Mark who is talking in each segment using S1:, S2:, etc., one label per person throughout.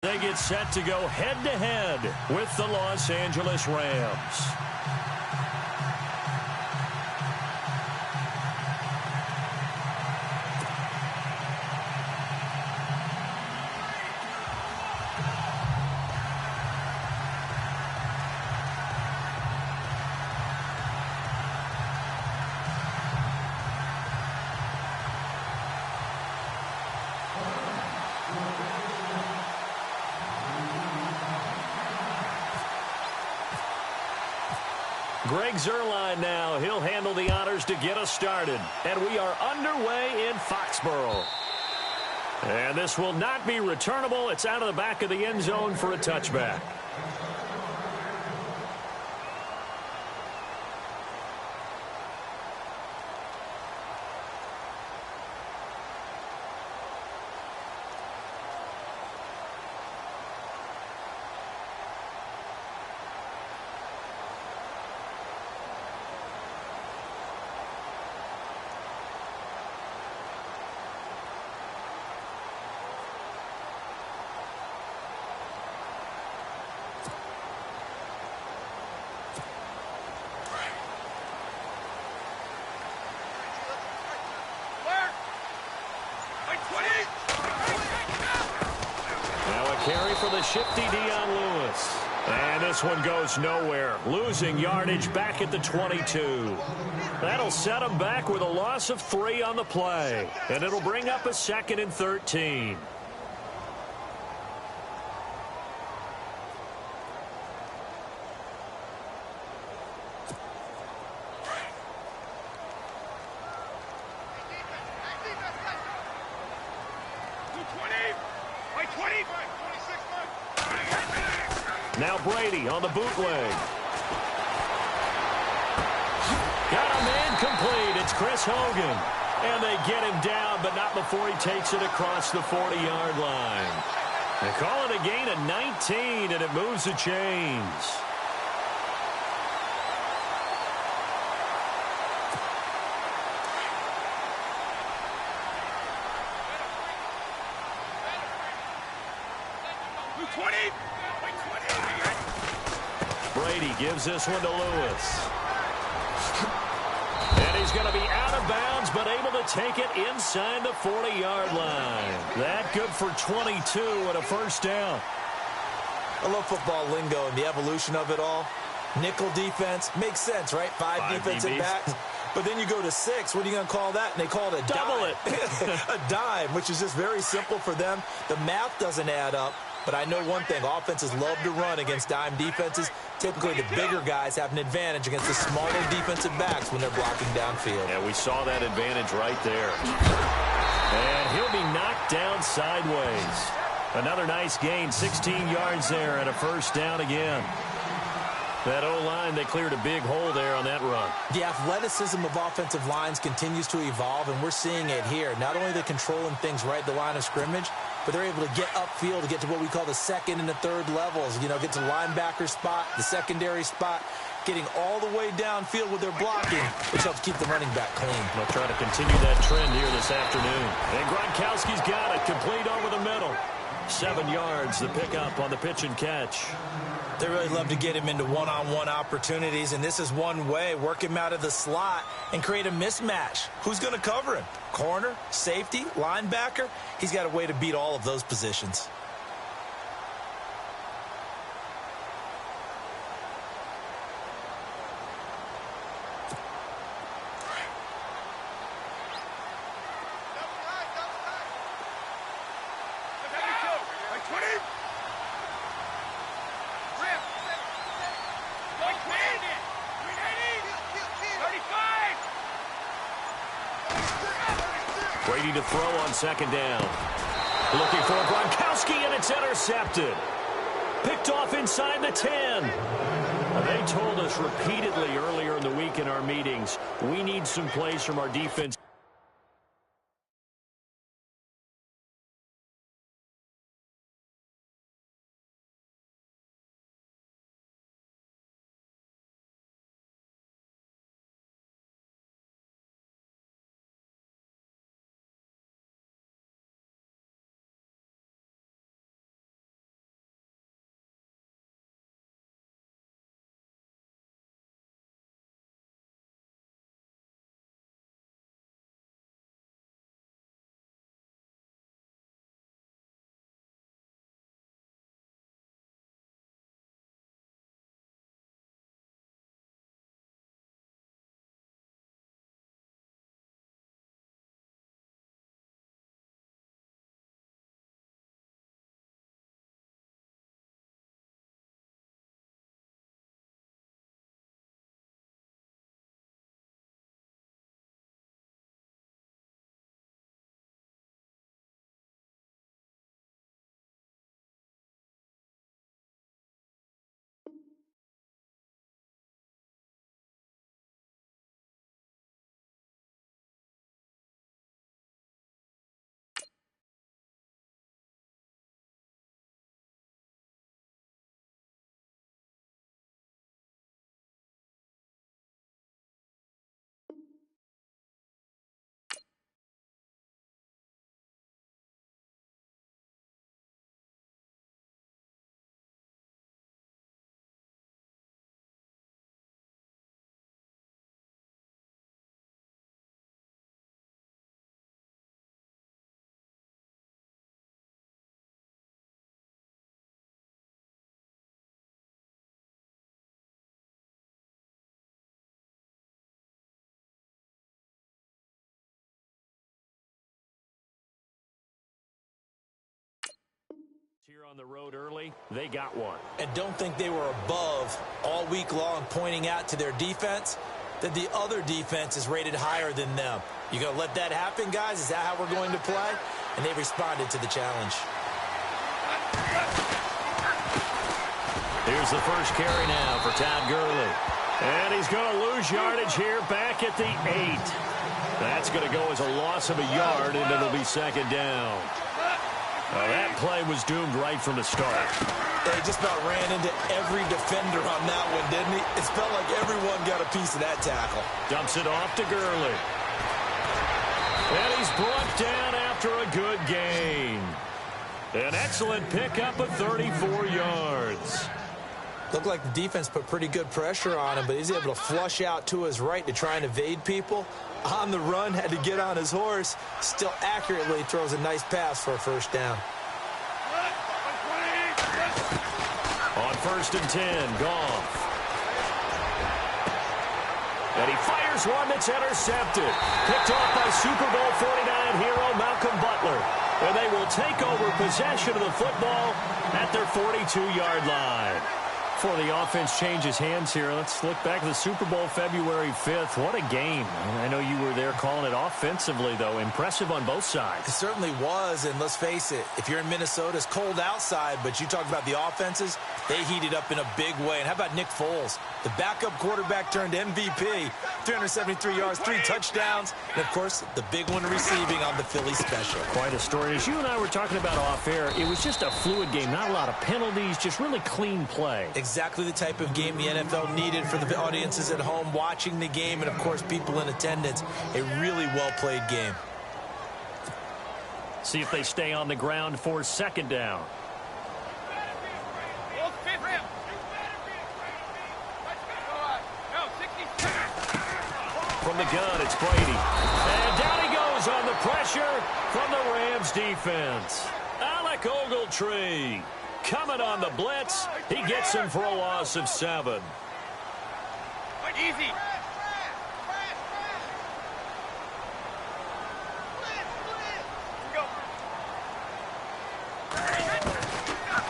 S1: They get set to go head-to-head with the Los Angeles Rams. Greg Zuerlein now. He'll handle the honors to get us started. And we are underway in Foxborough. And this will not be returnable. It's out of the back of the end zone for a touchback. Carry for the shifty Dion Lewis. And this one goes nowhere. Losing yardage back at the 22. That'll set him back with a loss of 3 on the play. And it'll bring up a 2nd and 13. Now Brady on the bootleg. Got a man complete. It's Chris Hogan. And they get him down, but not before he takes it across the 40-yard line. They call it a gain of 19, and it moves the chains. Brady gives this one to Lewis. And he's going to be out of bounds, but able to take it inside the 40-yard line. That good for 22 and a first down.
S2: I love football lingo and the evolution of it all. Nickel defense makes sense, right? Five defensive backs. But then you go to 6. What are you going to call that? And they call it a
S1: double
S2: dime. A dime, which is just very simple for them. The math doesn't add up. But I know one thing, offenses love to run against dime defenses. Typically, the bigger guys have an advantage against the smaller defensive backs when they're blocking downfield.
S1: Yeah, we saw that advantage right there. And he'll be knocked down sideways. Another nice gain, 16 yards there and a first down again. That O-line, they cleared a big hole there on that run.
S2: The athleticism of offensive lines continues to evolve, and we're seeing it here. Not only are they controlling things right at the line of scrimmage, but they're able to get upfield to get to what we call the 2nd and the 3rd levels. You know, get to the linebacker spot, the secondary spot, getting all the way downfield with their blocking, which helps keep the running back clean.
S1: They'll try to continue that trend here this afternoon. And Gronkowski's got it, complete over the middle. 7 yards, the pickup on the pitch and catch.
S2: They really love to get him into one-on-one opportunities, and this is one way. Work him out of the slot and create a mismatch. Who's going to cover him? Corner, safety, linebacker? He's got a way to beat all of those positions.
S1: Brady to throw on 2nd down. Looking for Gronkowski, and it's intercepted. Picked off inside the 10. They told us repeatedly earlier in the week in our meetings, we need some plays from our defense. Here on the road early, they got one.
S2: And don't think they were above all week long, pointing out to their defense that the other defense is rated higher than them. You going to let that happen, guys? Is that how we're going to play? And they responded to the challenge.
S1: Here's the first carry now for Todd Gurley. And he's going to lose yardage here back at the 8. That's going to go as a loss of a yard, and it'll be second down. That play was doomed right from the start.
S2: They just about ran into every defender on that one, didn't he? It felt like everyone got a piece of that tackle.
S1: Dumps it off to Gurley. And he's brought down after a good gain. An excellent pickup of 34 yards.
S2: Looked like the defense put pretty good pressure on him, but he's able to flush out to his right to try and evade people. On the run, had to get on his horse. Still accurately throws a nice pass for a first down.
S1: On 1st and 10, Goff. And he fires one that's intercepted. Picked off by Super Bowl 49 hero Malcolm Butler. And they will take over possession of the football at their 42-yard line. Before the offense changes hands here, let's look back at the Super Bowl February 5th. What a game. I know you were there calling it offensively, though. Impressive on both sides.
S2: It certainly was, and let's face it, if you're in Minnesota, it's cold outside, but you talk about the offenses, they heated up in a big way. And how about Nick Foles? The backup quarterback turned MVP, 373 yards, 3 touchdowns, and, of course, the big one receiving on the Philly special.
S1: Quite a story. As you and I were talking about off air, it was just a fluid game, not a lot of penalties, just really clean play.
S2: Exactly the type of game the NFL needed for the audiences at home watching the game and, of course, people in attendance. A really well-played game.
S1: See if they stay on the ground for second down. From the gun, it's Brady. And down he goes on the pressure from the Rams defense. Alec Ogletree coming on the blitz. He gets him for a loss of 7.
S3: Easy.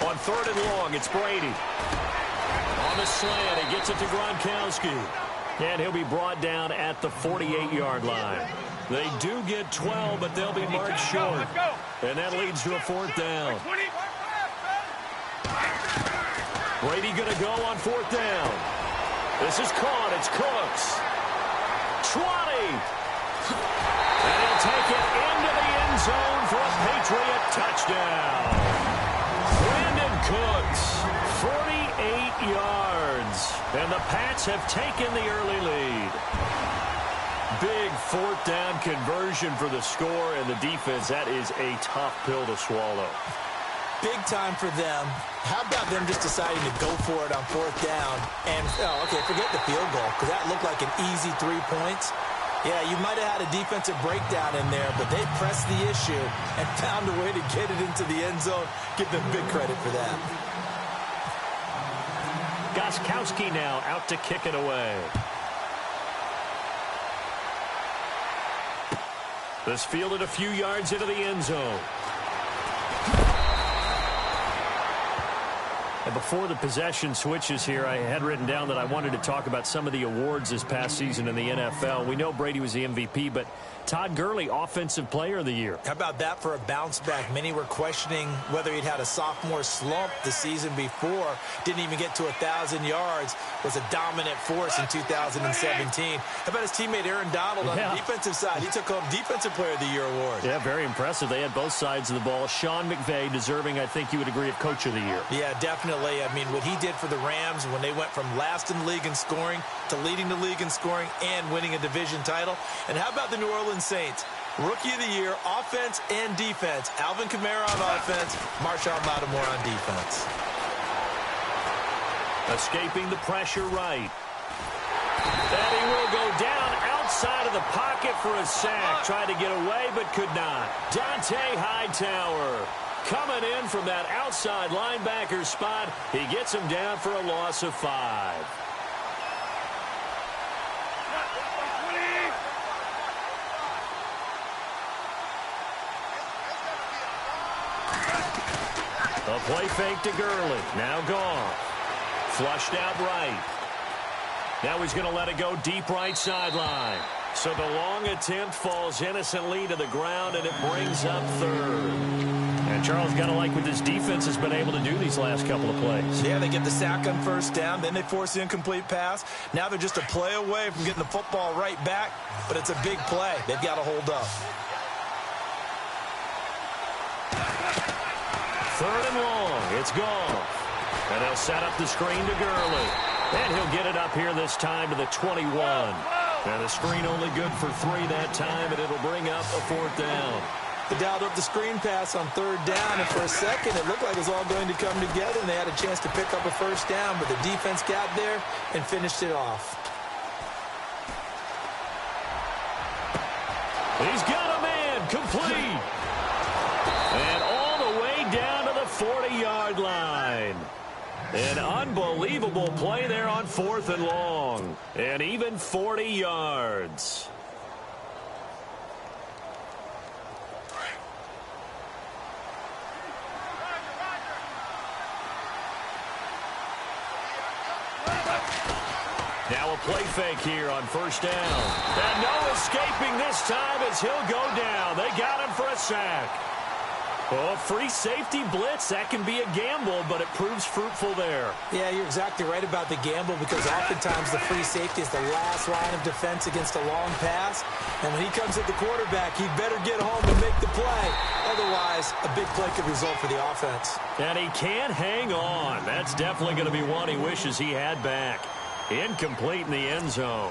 S1: On 3rd and long, it's Brady. On the slant, he gets it to Gronkowski. And he'll be brought down at the 48-yard line. They do get 12, but they'll be marked short. And that leads to a 4th down. Brady going to go on 4th down. This is caught. It's Cooks. 20. And he'll take it into the end zone for a Patriot touchdown. Brandon Cooks, 48 yards. And the Pats have taken the early lead. Big 4th down conversion for the score, and the defense, that is a tough pill to swallow.
S2: Big time for them. How about them just deciding to go for it on 4th down? And, okay, forget the field goal, because that looked like an easy 3 points. Yeah, you might have had a defensive breakdown in there, but they pressed the issue and found a way to get it into the end zone. Give them big credit for that.
S1: Gostkowski now out to kick it away. This fielded a few yards into the end zone. And before the possession switches here, I had written down that I wanted to talk about some of the awards this past season in the NFL. We know Brady was the MVP, but Todd Gurley, Offensive Player of the Year.
S2: How about that for a bounce back? Many were questioning whether he'd had a sophomore slump the season before. Didn't even get to 1,000 yards. Was a dominant force in 2017. How about his teammate Aaron Donald on the defensive side? He took home Defensive Player of the Year award.
S1: Yeah, very impressive. They had both sides of the ball. Sean McVay deserving, I think you would agree, of Coach of the Year.
S2: Yeah, definitely. I mean, what he did for the Rams when they went from last in the league in scoring to leading the league in scoring and winning a division title. And how about the New Orleans Saints? Rookie of the Year, offense and defense. Alvin Kamara on offense, Marshawn Lattimore on defense.
S1: Escaping the pressure right. And he will go down outside of the pocket for a sack. Tried to get away, but could not. Dante Hightower coming in from that outside linebacker spot. He gets him down for a loss of 5. A play fake to Gurley. Now gone. Flushed out right. Now he's going to let it go deep right sideline. So the long attempt falls innocently to the ground, and it brings up third. And Charles, got to like what this defense has been able to do these last couple of plays.
S2: Yeah, they get the sack on first down, then they force the incomplete pass. Now they're just a play away from getting the football right back, but it's a big play. They've got to hold up.
S1: Third and long. It's gone. And they'll set up the screen to Gurley. And he'll get it up here this time to the 21. And the screen only good for 3 that time, and it'll bring up a 4th down.
S2: They dialed up the screen pass on 3rd down, and for a second it looked like it was all going to come together, and they had a chance to pick up a 1st down, but the defense got there and finished it off.
S1: He's got a man complete. And all the way down to the 40-yard line. An unbelievable play there on 4th and long. And even 40 yards. Now a play fake here on 1st down. And no escaping this time as he'll go down. They got him for a sack. Oh, free safety blitz, that can be a gamble, but it proves fruitful there.
S2: Yeah, you're exactly right about the gamble, because oftentimes the free safety is the last line of defense against a long pass. And when he comes at the quarterback, he better get home and make the play. Otherwise, a big play could result for the offense.
S1: And he can't hang on. That's definitely going to be one he wishes he had back. Incomplete in the end zone.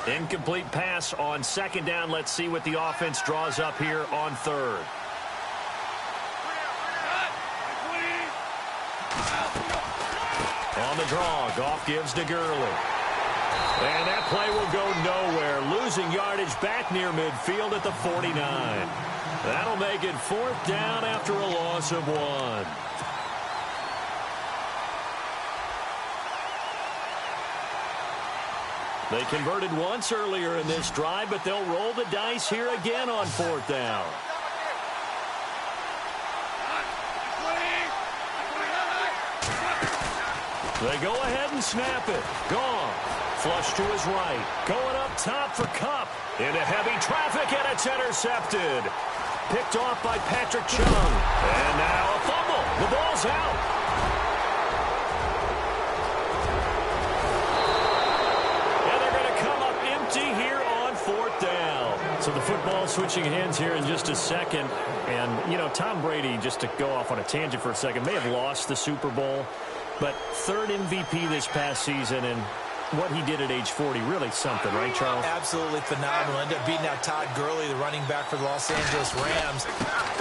S1: Incomplete pass on 2nd down. Let's see what the offense draws up here on 3rd. On the draw, Goff gives to Gurley. And that play will go nowhere. Losing yardage back near midfield at the 49. That'll make it 4th down after a loss of 1. They converted once earlier in this drive, but they'll roll the dice here again on 4th down. They go ahead and snap it. Gone. Flush to his right. Going up top for Kupp. Into heavy traffic, and it's intercepted. Picked off by Patrick Chung. And now a fumble. The ball's out. So the football switching hands here in just a second. And, you know, Tom Brady, just to go off on a tangent for a second, may have lost the Super Bowl, but 3rd MVP this past season, and what he did at age 40, really something, right, Charles?
S2: Absolutely phenomenal. Ended up beating out Todd Gurley, the running back for the Los Angeles Rams,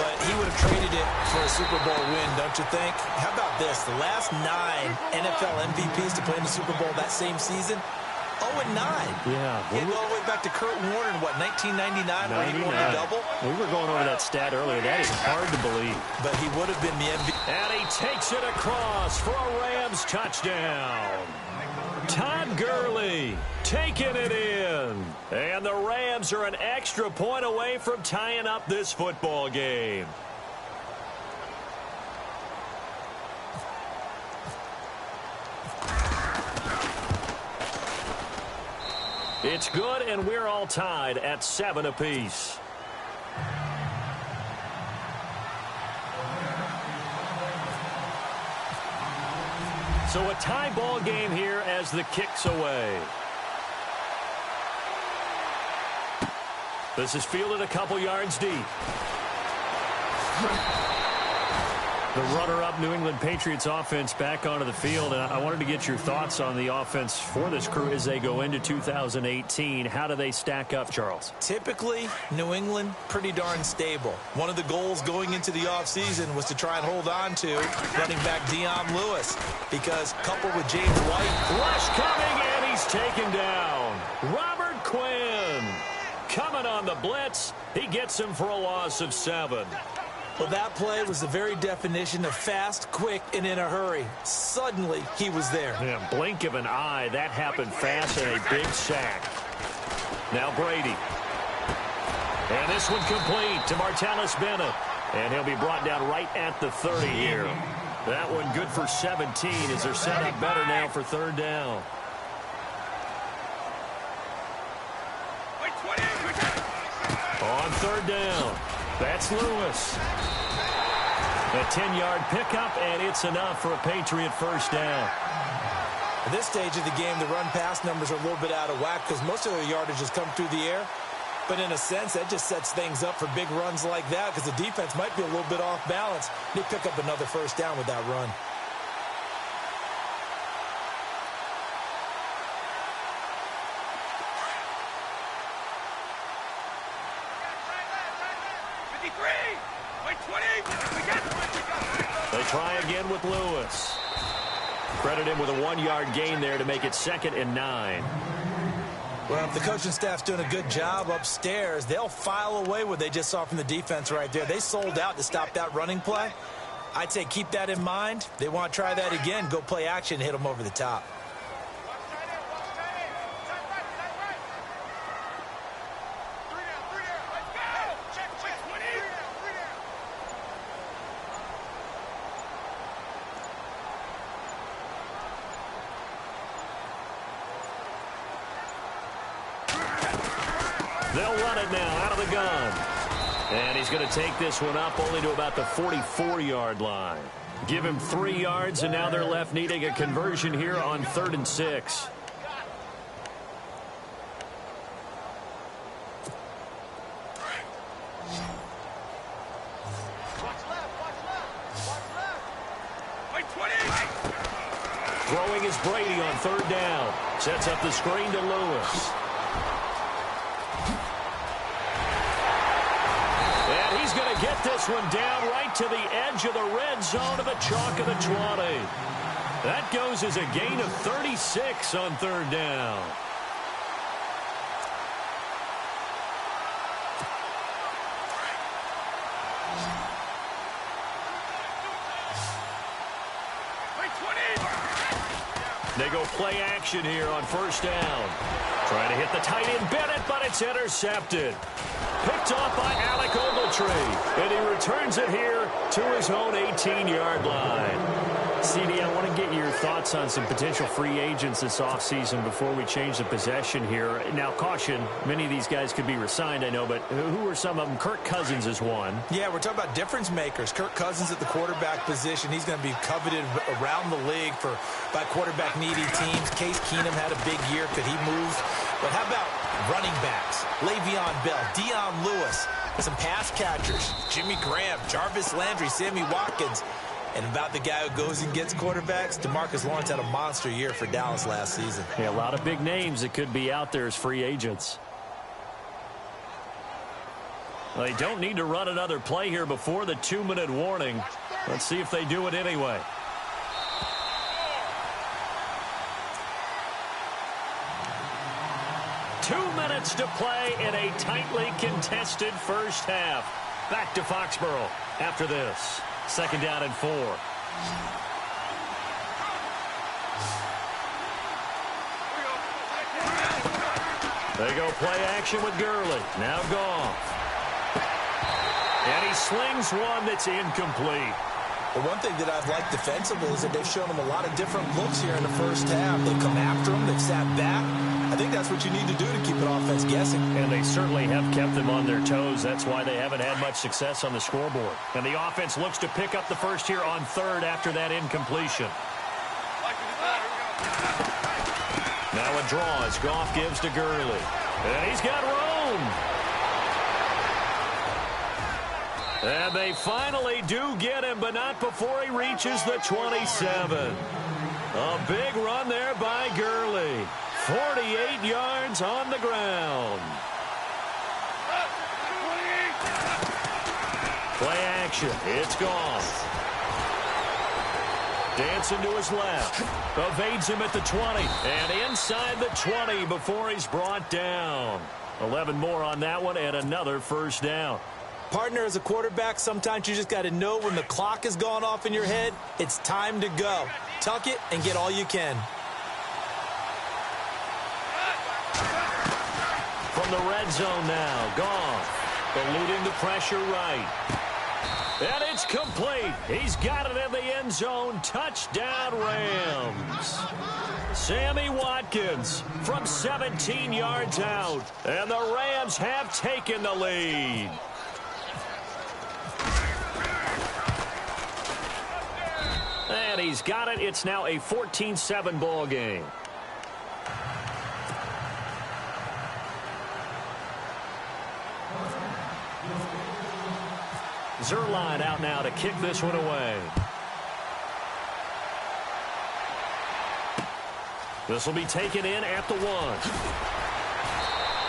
S2: but he would have traded it for a Super Bowl win, don't you think? How about this? The last 9 NFL MVPs to play in the Super Bowl that same season, 0-9.
S1: Yeah.
S2: Getting all the way back to Kurt Warner in, what, 1999, where he won the double?
S1: We were going over that stat earlier. That is hard to believe.
S2: But he would have been the MVP.
S1: And he takes it across for a Rams touchdown. Todd Gurley taking it in. And the Rams are an extra point away from tying up this football game. It's good, and we're all tied at 7 apiece. So a tie ball game here as the kick's away. This is fielded a couple yards deep. The runner-up New England Patriots offense back onto the field. And I wanted to get your thoughts on the offense for this crew as they go into 2018. How do they stack up, Charles?
S2: Typically, New England, pretty darn stable. One of the goals going into the offseason was to try and hold on to running back Dion Lewis, because coupled with James White.
S1: Rush coming, and he's taken down. Robert Quinn coming on the blitz. He gets him for a loss of 7.
S2: Well, that play was the very definition of fast, quick, and in a hurry. Suddenly, he was there.
S1: Yeah, blink of an eye. That happened fast and a big sack. Now Brady. And this one complete to Martellus Bennett. And he'll be brought down right at the 30 here. That one good for 17 as they're set up better now for third down. On third down, that's Lewis. A 10-yard pickup, and it's enough for a Patriot first down.
S2: At this stage of the game, the run-pass numbers are a little bit out of whack because most of their yardage has come through the air. But in a sense, that just sets things up for big runs like that because the defense might be a little bit off balance. They pick up another first down with that run.
S1: They try again with Lewis. Credit him with a 1-yard gain there to make it 2nd and 9.
S2: Well, if the coaching staff's doing a good job upstairs, they'll file away what they just saw from the defense right there. They sold out to stop that running play. I'd say keep that in mind. They want to try that again, go play action, hit them over the top.
S1: They'll run it now out of the gun. And he's going to take this one up only to about the 44-yard line. Give him 3 yards, and now they're left needing a conversion here on 3rd and 6. Throwing is Brady on 3rd down. Sets up the screen to Lewis. And he's going to get this one down right to the edge of the red zone of the chalk of the 20. That goes as a gain of 36 on 3rd down. They go play action here on 1st down. Trying to hit the tight end Bennett, but it's intercepted. Picked off by Alec Ogletree. And he returns it here to his own 18-yard line. CD, I want to get your thoughts on some potential free agents this offseason before we change the possession here. Now, caution, many of these guys could be re-signed, I know, but who are some of them? Kirk Cousins is one.
S2: Yeah, we're talking about difference makers. Kirk Cousins at the quarterback position. He's going to be coveted around the league by quarterback-needy teams. Case Keenum had a big year. Could he move? But how about running backs? Le'Veon Bell, Dion Lewis, some pass catchers. Jimmy Graham, Jarvis Landry, Sammy Watkins. And about the guy who goes and gets quarterbacks, DeMarcus Lawrence had a monster year for Dallas last season.
S1: Yeah, a lot of big names that could be out there as free agents. Well, they don't need to run another play here before the 2-minute warning. Let's see if they do it anyway. Two minutes to play in a tightly contested first half. Back to Foxborough after this. 2nd down and 4. They go play action with Gurley. Now Goff. And he slings one that's incomplete.
S2: Well, one thing that I've liked defensively is that they've shown them a lot of different looks here in the first half. They've come after them. They've sat back. I think that's what you need to do to keep an offense guessing.
S1: And they certainly have kept them on their toes. That's why they haven't had much success on the scoreboard. And the offense looks to pick up the first here on 3rd after that incompletion. Now a draw as Goff gives to Gurley. And he's got room. And they finally do get him, but not before he reaches the 27. A big run there by Gurley. 48 yards on the ground. Play action. It's Goff. Dancing to his left. Evades him at the 20. And inside the 20 before he's brought down. 11 more on that one and another first down.
S2: Partner, as a quarterback, sometimes you just got to know when the clock has gone off in your head, it's time to go. Tuck it and get all you can.
S1: From from the red zone now. Goff eluding the pressure right. And it's complete. He's got it in the end zone. Touchdown, Rams. Sammy Watkins from 17 yards out. And the Rams have taken the lead. And he's got it. It's now a 14-7 ball game. Zerline out now to kick this one away. This will be taken in at the 1.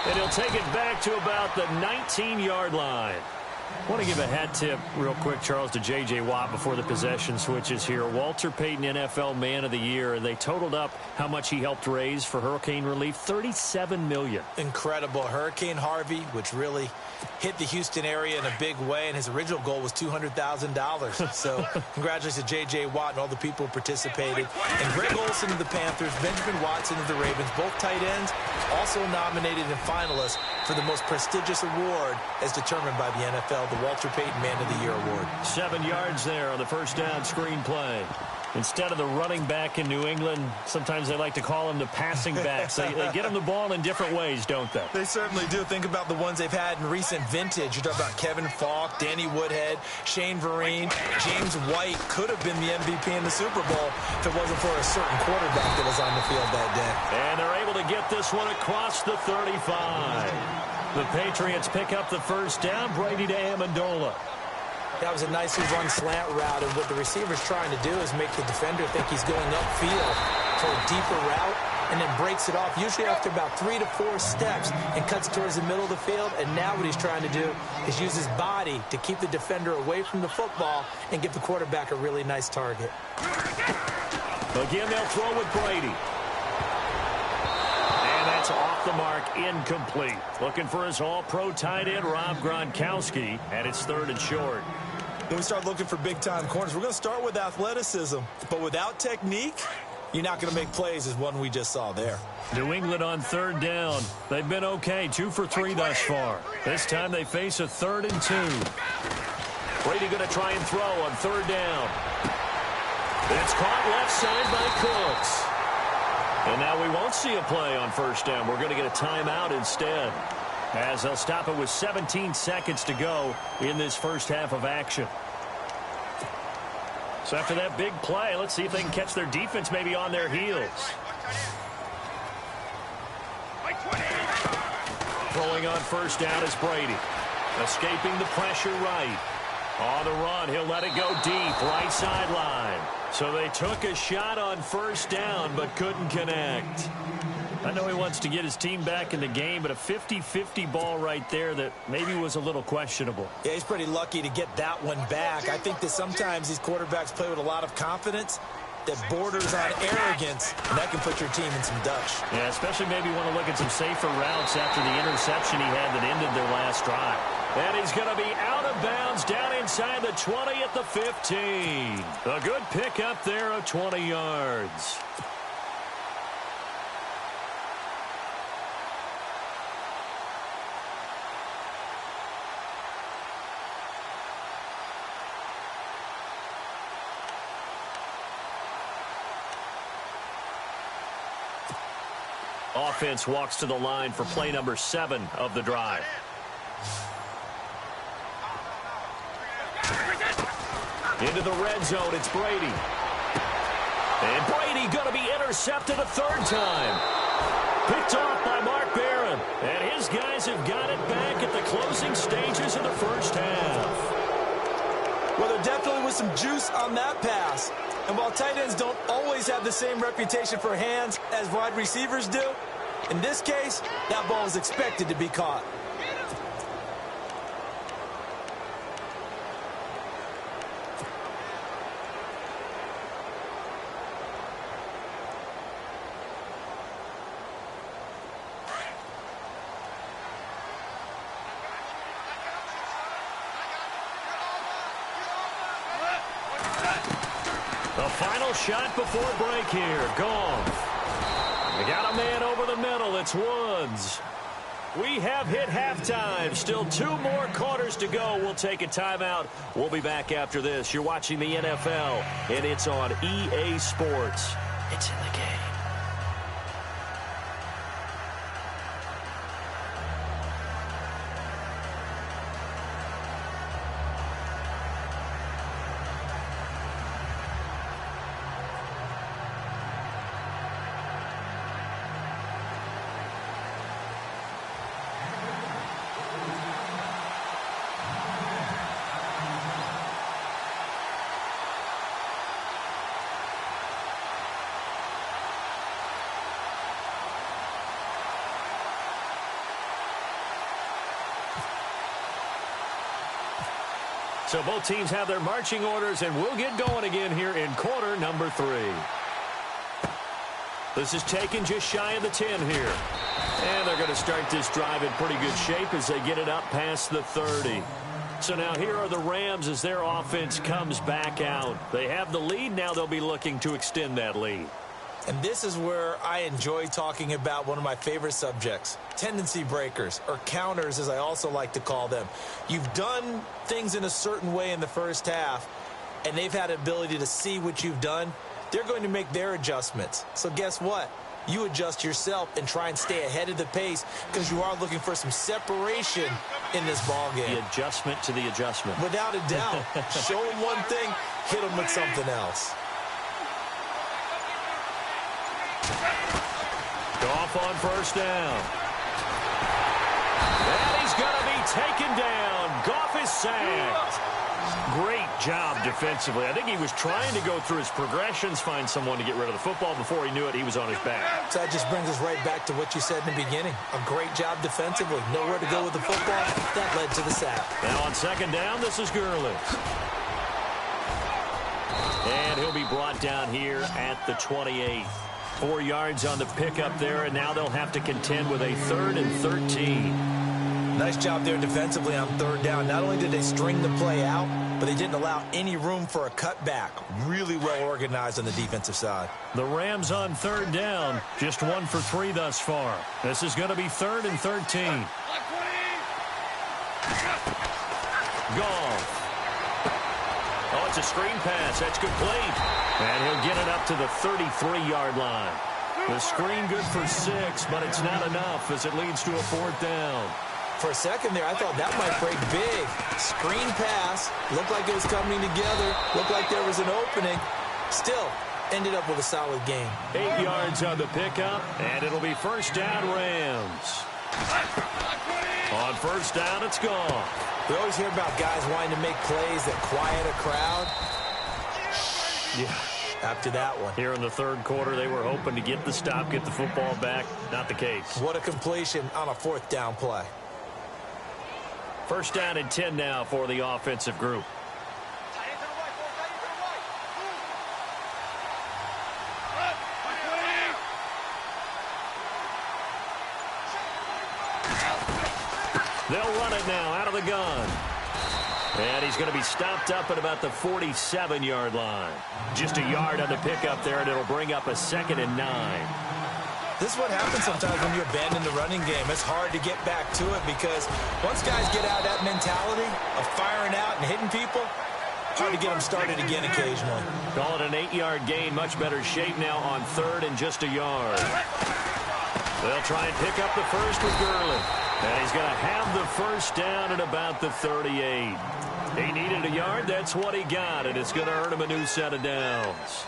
S1: And he'll take it back to about the 19-yard line. I want to give a hat tip real quick, Charles, to J.J. Watt before the possession switches here. Walter Payton, NFL Man of the Year, and they totaled up how much he helped raise for hurricane relief, $37 million.
S2: Incredible. Hurricane Harvey, which really hit the Houston area in a big way, and his original goal was $200,000. So congratulations to J.J. Watt and all the people who participated. And Greg Olsen of the Panthers, Benjamin Watson of the Ravens, both tight ends, also nominated and finalists for the most prestigious award as determined by the NFL, the Walter Payton Man of the Year Award.
S1: 7 yards there on the first down screen play. Instead of the running back in New England, sometimes they like to call them the passing backs. They get them the ball in different ways, don't they?
S2: They certainly do. Think about the ones they've had in recent vintage. You're talking about Kevin Falk, Danny Woodhead, Shane Vereen, James White could have been the MVP in the Super Bowl if it wasn't for a certain quarterback that was on the field that day.
S1: And they're able to get this one across the 35. The Patriots pick up the first down. Brady to Amendola.
S2: That was a nicely run slant route, and what the receiver's trying to do is make the defender think he's going upfield for a deeper route, and then breaks it off, usually after about 3 to 4 steps, and cuts towards the middle of the field. And now what he's trying to do is use his body to keep the defender away from the football and give the quarterback a really nice target.
S1: Again, they'll throw with Brady. And that's off the mark, incomplete. Looking for his all-pro tight end, Rob Gronkowski, and it's 3rd and short.
S2: When we start looking for big-time corners, we're going to start with athleticism. But without technique, you're not going to make plays as one we just saw there.
S1: New England on 3rd down. They've been okay, 2 for 3 thus far. This time they face a 3rd and 2. Brady going to try and throw on 3rd down. It's caught left side by Cooks. And now we won't see a play on 1st down. We're going to get a timeout instead, as they'll stop it with 17 seconds to go in this first half of action. So after that big play, let's see if they can catch their defense maybe on their heels. Throwing on 1st down is Brady. Escaping the pressure right. On the run, he'll let it go deep, right sideline. So they took a shot on 1st down, but couldn't connect. I know he wants to get his team back in the game, but a 50-50 ball right there that maybe was a little questionable.
S2: Yeah, he's pretty lucky to get that one back. I think that sometimes these quarterbacks play with a lot of confidence that borders on arrogance, and that can put your team in some dutch.
S1: Yeah, especially maybe want to look at some safer routes after the interception he had that ended their last drive. And he's going to be out of bounds down inside the 20 at the 15. A good pickup there of 20 yards. Offense walks to the line for play number 7 of the drive. Into the red zone, it's Brady. And Brady going to be intercepted a 3rd time. Picked off by Mark Barron. And his guys have got it back at the closing stages of the first half.
S2: Well, there definitely was some juice on that pass. And while tight ends don't always have the same reputation for hands as wide receivers do, in this case, that ball is expected to be caught.
S1: The final shot before break here. Goff. They got a man over the middle. It's Woods. We have hit halftime. Still 2 more quarters to go. We'll take a timeout. We'll be back after this. You're watching the NFL, and it's on EA Sports. It's in the game. So both teams have their marching orders, and we'll get going again here in quarter number 3. This is taken just shy of the 10 here. And they're going to start this drive in pretty good shape as they get it up past the 30. So now here are the Rams as their offense comes back out. They have the lead. Now they'll be looking to extend that lead.
S2: And this is where I enjoy talking about one of my favorite subjects, tendency breakers, or counters as I also like to call them. You've done things in a certain way in the first half, and they've had the ability to see what you've done. They're going to make their adjustments. So guess what? You adjust yourself and try and stay ahead of the pace because you are looking for some separation in this ball game.
S1: The adjustment to the adjustment.
S2: Without a doubt. Show them one thing, hit them with something else.
S1: Goff on first down. And he's going to be taken down. Goff is sacked. Great job defensively. I think he was trying to go through his progressions, find someone to get rid of the football. Before he knew it, he was on his back.
S2: So that just brings us right back to what you said in the beginning. A great job defensively. Nowhere to go with the football. That led to the sack.
S1: Now on second down, this is Gurley. And he'll be brought down here at the 28. 4 yards on the pickup there, and now they'll have to contend with a 3rd and 13.
S2: Nice job there defensively on third down. Not only did they string the play out, but they didn't allow any room for a cutback. Really well organized on the defensive side.
S1: The Rams on third down, just 1 for 3 thus far. This is going to be 3rd and 13. Goff. Oh, it's a screen pass. That's complete. And he'll get it up to the 33-yard line. The screen good for 6, but it's not enough as it leads to a 4th down.
S2: For a second there, I thought that might break big. Screen pass. Looked like it was coming together. Looked like there was an opening. Still, ended up with a solid game.
S1: 8 yards on the pickup, and it'll be first down Rams. On first down, it's gone.
S2: We always hear about guys wanting to make plays that quiet a crowd.
S1: Yeah.
S2: After that one.
S1: Here in the third quarter, they were hoping to get the stop, get the football back. Not the case.
S2: What a completion on a 4th down play.
S1: First down and 10 now for the offensive group. They'll run it now out of the gun. And he's going to be stopped up at about the 47-yard line. Just a yard on the pickup there, and it'll bring up a 2nd and 9.
S2: This is what happens sometimes when you abandon the running game. It's hard to get back to it because once guys get out of that mentality of firing out and hitting people, hard to get them started again occasionally.
S1: Call it an 8-yard gain. Much better shape now on 3rd and just a yard. They'll try and pick up the first with Gurley. And he's going to have the first down at about the 38. He needed a yard. That's what he got, and it's going to earn him a new set of downs.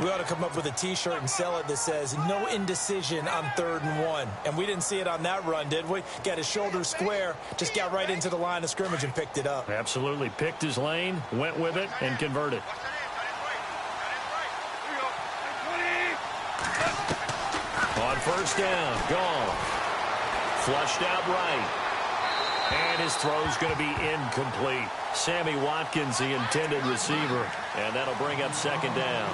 S2: We ought to come up with a T-shirt and sell it that says, no indecision on 3rd and 1. And we didn't see it on that run, did we? Got his shoulders square, just got right into the line of scrimmage and picked it up.
S1: Absolutely. Picked his lane, went with it, and converted. On first down, Goff. Flushed out right. And his throw's going to be incomplete. Sammy Watkins, the intended receiver. And that'll bring up 2nd down.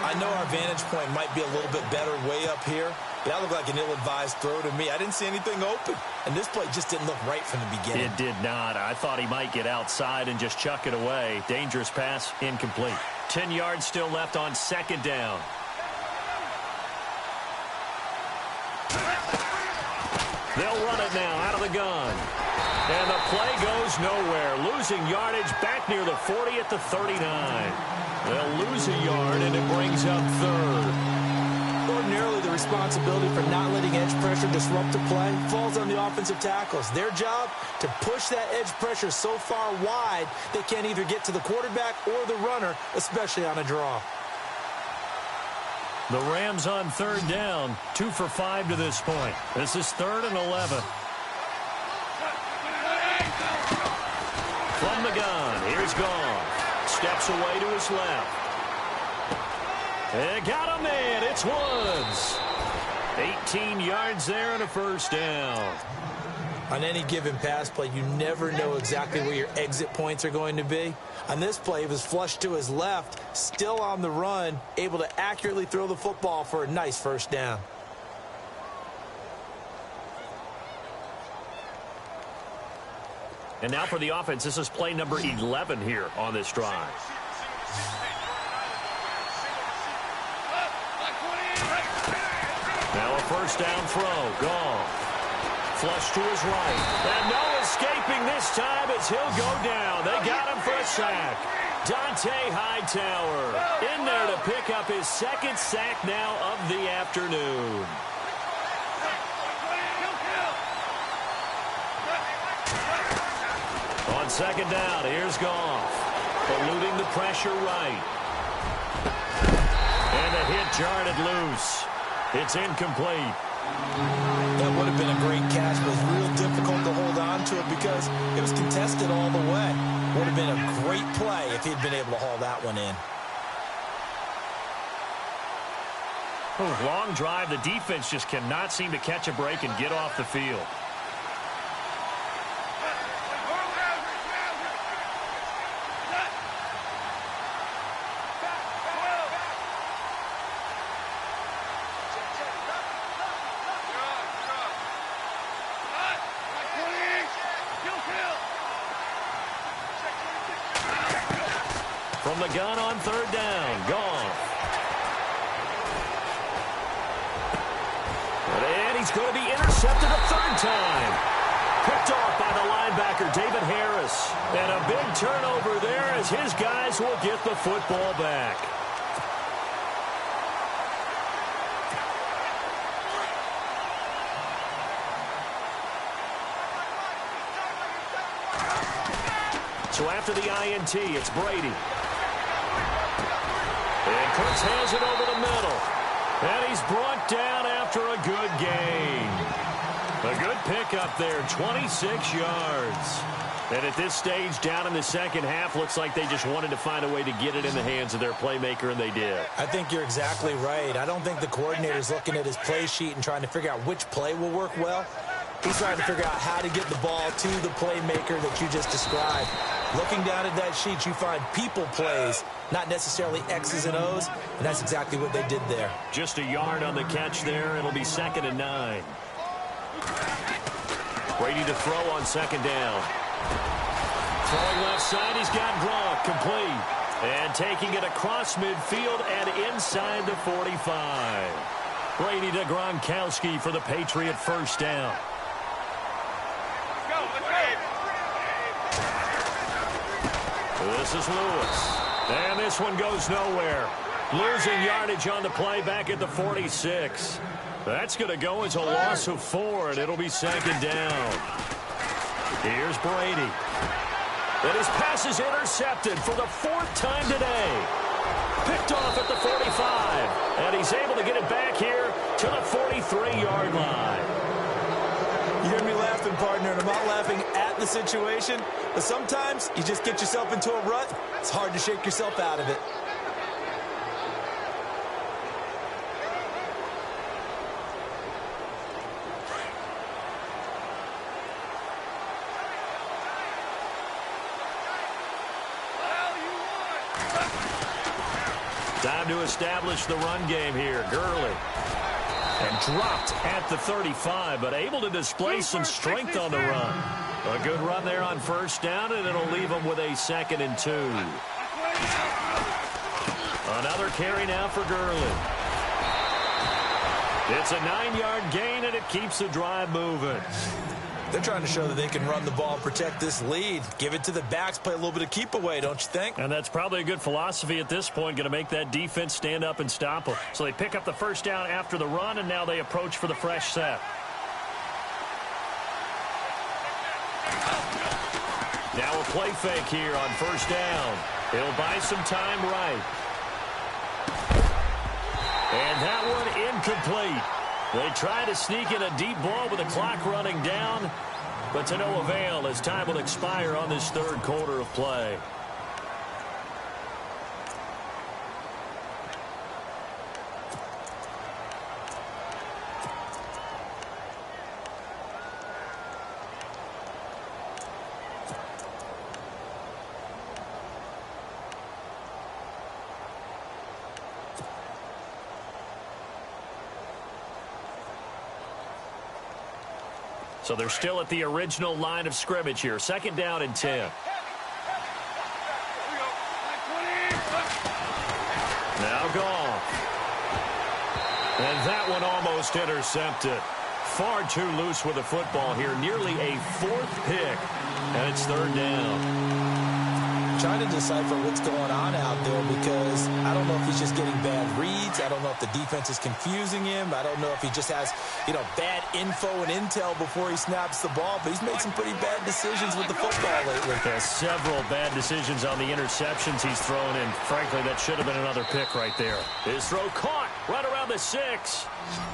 S2: I know our vantage point might be a little bit better way up here, but that looked like an ill-advised throw to me. I didn't see anything open, and this play just didn't look right from the beginning.
S1: It did not. I thought he might get outside and just chuck it away. Dangerous pass, incomplete. 10 yards still left on 2nd down. They'll run it now out of the gun. And the play goes nowhere. Losing yardage back near the 40 at the 39. They'll lose a yard, and it brings up third.
S2: Ordinarily, the responsibility for not letting edge pressure disrupt the play falls on the offensive tackles. Their job to push that edge pressure so far wide they can't either get to the quarterback or the runner, especially on a draw.
S1: The Rams on third down, 2 for 5 to this point. This is 3rd and 11. From the gun, here's Goff. Steps away to his left. They got a man. It's Woods. 18 yards there and a first down.
S2: On any given pass play, you never know exactly where your exit points are going to be. On this play, he was flushed to his left, still on the run, able to accurately throw the football for a nice first down.
S1: And now for the offense, this is play number 11 here on this drive. Now a first down throw. Goff. Flush to his right. And no escaping this time as he'll go down. They got him for a sack. Dante Hightower in there to pick up his 2nd sack now of the afternoon. On 2nd down, here's Goff. Eluding the pressure right. And the hit jarred it loose. It's incomplete.
S2: That would have been a great catch, but it was real difficult to hold on to it because it was contested all the way. Would have been a great play if he'd been able to haul that one in.
S1: Long drive. The defense just cannot seem to catch a break and get off the field. From the gun on 3rd down, Goff. And he's going to be intercepted a 3rd time. Picked off by the linebacker, David Harris. And a big turnover there as his guys will get the football back. So after the INT, it's Brady. And Cooks has it over the middle. And he's brought down after a good gain. A good pickup there, 26 yards. And at this stage, down in the second half, looks like they just wanted to find a way to get it in the hands of their playmaker, and they did.
S2: I think you're exactly right. I don't think the coordinator's looking at his play sheet and trying to figure out which play will work well. He's trying to figure out how to get the ball to the playmaker that you just described. Looking down at that sheet, you find people plays, not necessarily X's and O's, and that's exactly what they did there.
S1: Just a yard on the catch there. It'll be 2nd and 9. Brady to throw on 2nd down. Throwing left side, he's got Gronk complete. And taking it across midfield and inside the 45. Brady to Gronkowski for the Patriot first down. This is Lewis. And this one goes nowhere. Losing yardage on the play back at the 46. That's going to go as a loss of 4, and it'll be 2nd down. Here's Brady. And his pass is intercepted for the 4th time today. Picked off at the 45. And he's able to get it back here to the 43-yard line.
S2: You hear me laughing, partner, and I'm not laughing at the situation, but sometimes you just get yourself into a rut. It's hard to shake yourself out of it.
S1: Time to establish the run game here. Gurley. And dropped at the 35, but able to display some strength on the run. A good run there on 1st down, and it'll leave them with a 2nd and 2. Another carry now for Gurley. It's a 9-yard gain, and it keeps the drive moving.
S2: They're trying to show that they can run the ball and protect this lead. Give it to the backs, play a little bit of keep away, don't you think?
S1: And that's probably a good philosophy at this point, going to make that defense stand up and stop them. So they pick up the first down after the run, and now they approach for the fresh set. Now a play fake here on first down. He'll buy some time right. And that one incomplete. They try to sneak in a deep ball with the clock running down, but to no avail as time will expire on this third quarter of play. So they're still at the original line of scrimmage here. Second down and 10. Now gone. And that one almost intercepted. Far too loose with the football here. Nearly a fourth pick. And it's third down.
S2: Trying to decipher what's going on out there because I don't know if he's just getting bad reads. I don't know if the defense is confusing him. I don't know if he just has, bad info and intel before he snaps the ball. But he's made some pretty bad decisions with the football lately.
S1: There's several bad decisions on the interceptions he's thrown in. Frankly, that should have been another pick right there. His throw caught right around the 6.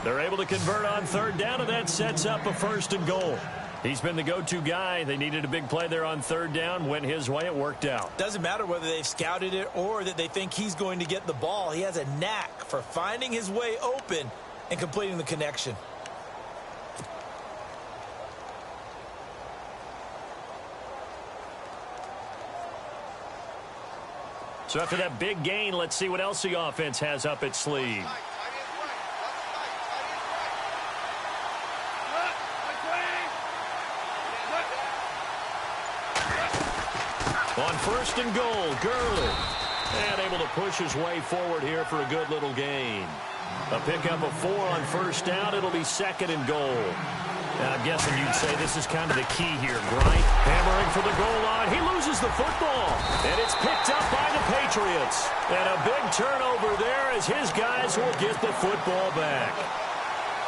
S1: They're able to convert on third down, and that sets up a first and goal. He's been the go-to guy. They needed a big play there on third down. Went his way. It worked out.
S2: Doesn't matter whether they've scouted it or that they think he's going to get the ball. He has a knack for finding his way open and completing the connection.
S1: So after that big gain, let's see what else the offense has up its sleeve. On first and goal, Gurley. And able to push his way forward here for a good little gain. A pickup of 4 on first down. It'll be second and goal. And I'm guessing you'd say this is kind of the key here. Bryant hammering for the goal line. He loses the football. And it's picked up by the Patriots. And a big turnover there as his guys will get the football back.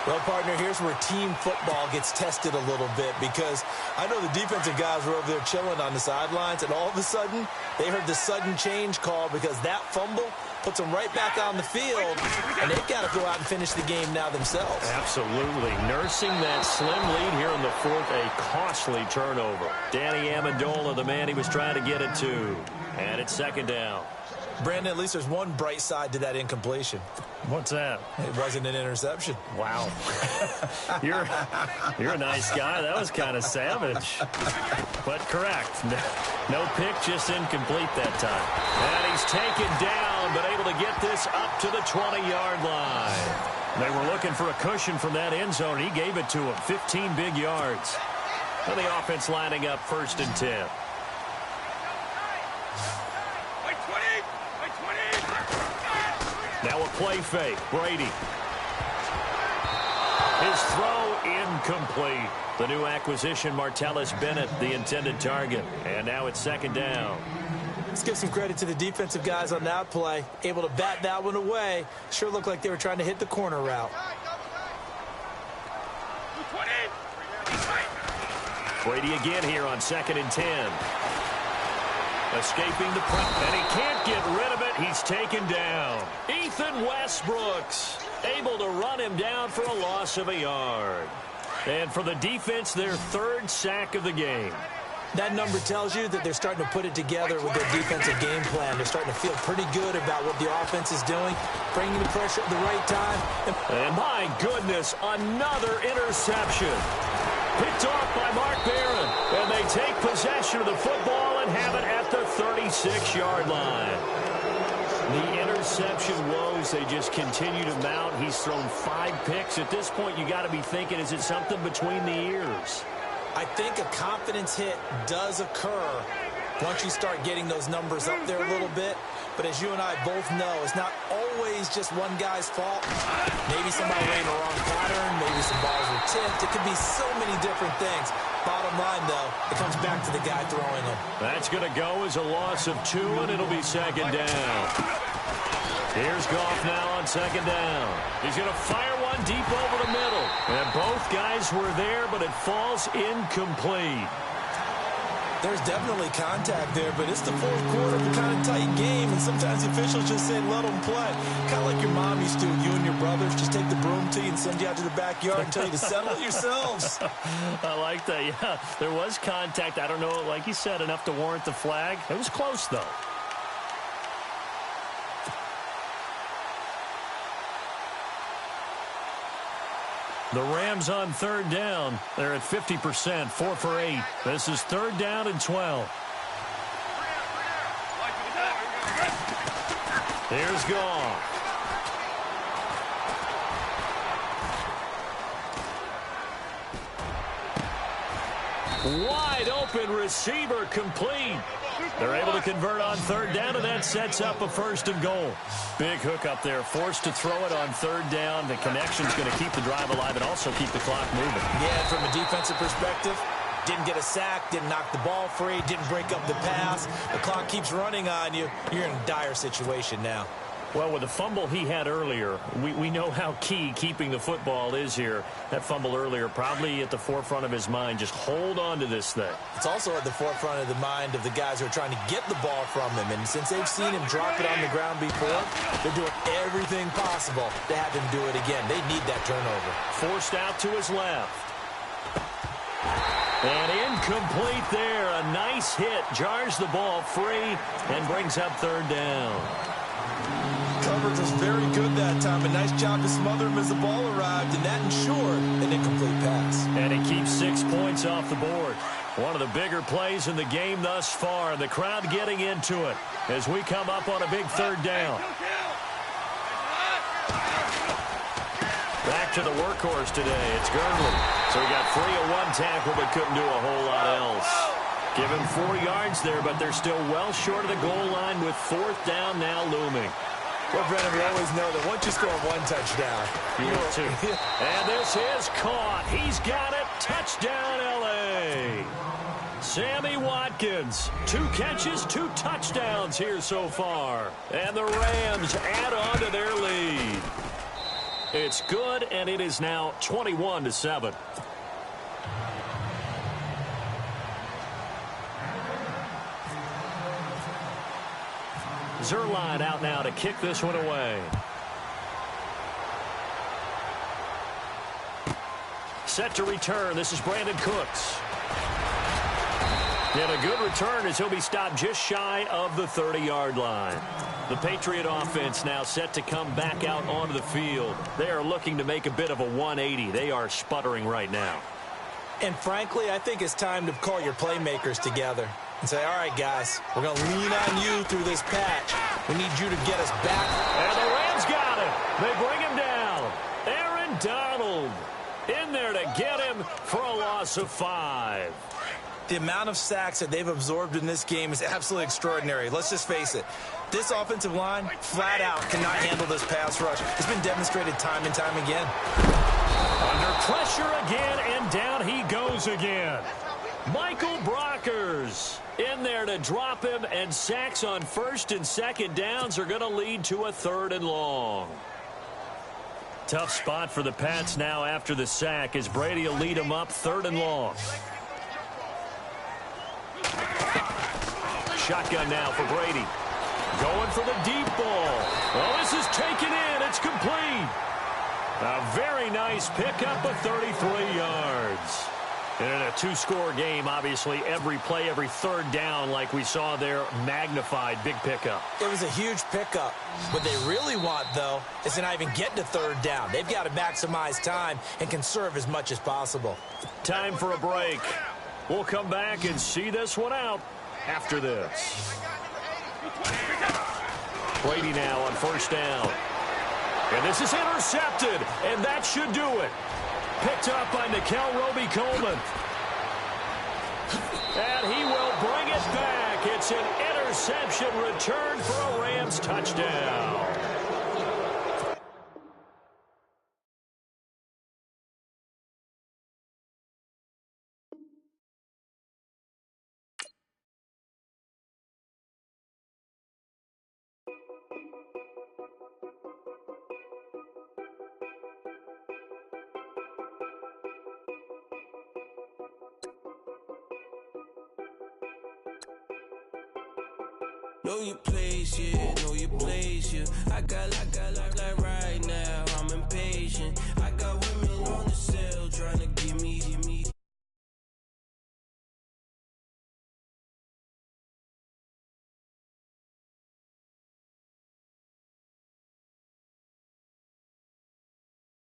S2: Well, partner, here's where team football gets tested a little bit because I know the defensive guys were over there chilling on the sidelines, and all of a sudden, they heard the sudden change call because that fumble puts them right back on the field, and they've got to go out and finish the game now themselves.
S1: Absolutely. Nursing that slim lead here in the fourth, a costly turnover. Danny Amendola, the man he was trying to get it to. And it's second down.
S2: Brandon, at least there's one bright side to that incompletion.
S1: What's that?
S2: It wasn't an interception.
S1: Wow. You're a nice guy. That was kind of savage. But correct. No pick, just incomplete that time. And he's taken down, but able to get this up to the 20-yard line. They were looking for a cushion from that end zone. He gave it to him. 15 big yards. And the offense lining up first and 10. Now a play fake. Brady. His throw incomplete. The new acquisition, Martellus Bennett, the intended target. And now it's second down.
S2: Let's give some credit to the defensive guys on that play. Able to bat that one away. Sure looked like they were trying to hit the corner route.
S1: Brady again here on second and 10. Escaping the press, and he can't get rid of it. He's taken down. Ethan Westbrooks able to run him down for a loss of a yard. And for the defense, their third sack of the game.
S2: That number tells you that they're starting to put it together with their defensive game plan. They're starting to feel pretty good about what the offense is doing, bringing the pressure at the right time.
S1: And my goodness, another interception. Picked off by Mark Barron. And they take possession of the football and have it at the 36-yard line. The interception woes, they just continue to mount. He's thrown 5 picks. At this point, you got to be thinking, is it something between the ears?
S2: I think a confidence hit does occur once you start getting those numbers up there a little bit. But as you and I both know, it's not always just one guy's fault. Maybe somebody ran the wrong pattern. Maybe some balls were tipped. It could be so many different things. Bottom line, though, it comes back to the guy throwing them.
S1: That's going to go as a loss of 2, and it'll be second down. Here's Goff now on second down. He's going to fire one deep over the middle. And both guys were there, but it falls incomplete.
S2: There's definitely contact there, but it's the fourth quarter of a kind of tight game, and sometimes the officials just say, let them play. Kind of like your mom used to with you and your brothers. Just take the broom to you and send you out to the backyard and tell you to settle it yourselves.
S1: I like that, yeah. There was contact. I don't know, like you said, enough to warrant the flag. It was close, though. The Rams on third down. They're at 50%, 4 for 8. This is third down and 12. Here's Goff. Wide open receiver complete. They're able to convert on third down, and that sets up a first and goal. Big hook up there, forced to throw it on third down. The connection's going to keep the drive alive and also keep the clock moving.
S2: Yeah, from a defensive perspective, didn't get a sack, didn't knock the ball free, didn't break up the pass. The clock keeps running on you. You're in a dire situation now.
S1: Well, with the fumble he had earlier, we know how key keeping the football is here. That fumble earlier probably at the forefront of his mind. Just hold on to this thing.
S2: It's also at the forefront of the mind of the guys who are trying to get the ball from him. And since they've seen him drop it on the ground before, they're doing everything possible to have him do it again. They need that turnover.
S1: Forced out to his left. And incomplete there. A nice hit. Jars the ball free and brings up third down.
S2: Coverage was very good that time. A nice job to smother him as the ball arrived, and that ensured an incomplete pass.
S1: And he keeps 6 points off the board. One of the bigger plays in the game thus far. The crowd getting into it as we come up on a big third down. Back to the workhorse today. It's Gurley. So he got free of one tackle but couldn't do a whole lot else. Give him 4 yards there, but they're still well short of the goal line with fourth down now looming.
S2: Well, Brennan, we always know that once you score one touchdown,
S1: you will too. And this is caught. He's got it. Touchdown, L.A. Sammy Watkins. 2 catches, 2 touchdowns here so far. And the Rams add on to their lead. It's good, and it is now 21-7. Zerline out now to kick this one away. Set to return. This is Brandon Cooks. And a good return as he'll be stopped just shy of the 30-yard line. The Patriot offense now set to come back out onto the field. They are looking to make a bit of a 180. They are sputtering right now.
S2: And frankly, I think it's time to call your playmakers together and say, all right, guys, we're going to lean on you through this patch. We need you to get us back.
S1: And the Rams got him. They bring him down. Aaron Donald in there to get him for a loss of 5.
S2: The amount of sacks that they've absorbed in this game is absolutely extraordinary. Let's just face it. This offensive line, flat out, cannot handle this pass rush. It's been demonstrated time and time again.
S1: Under pressure again, and down he goes again. Michael Brockers in there to drop him, and sacks on first and second downs are going to lead to a 3rd and long. Tough spot for the Pats now after the sack as Brady will lead them up 3rd and long. Shotgun now for Brady. Going for the deep ball. Well, this is taken in. It's complete. A very nice pickup of 33 yards. And in a 2-score game, obviously, every play, every third down, like we saw there, magnified big pickup.
S2: It was a huge pickup. What they really want, though, is to not even get to third down. They've got to maximize time and conserve as much as possible.
S1: Time for a break. We'll come back and see this one out after this. Brady now on first down. And this is intercepted, and that should do it. Picked up by Nikel Roby-Coleman. And he will bring it back. It's an interception. interception returned for a Rams touchdown.
S3: Know your place, yeah, know your place, yeah. I got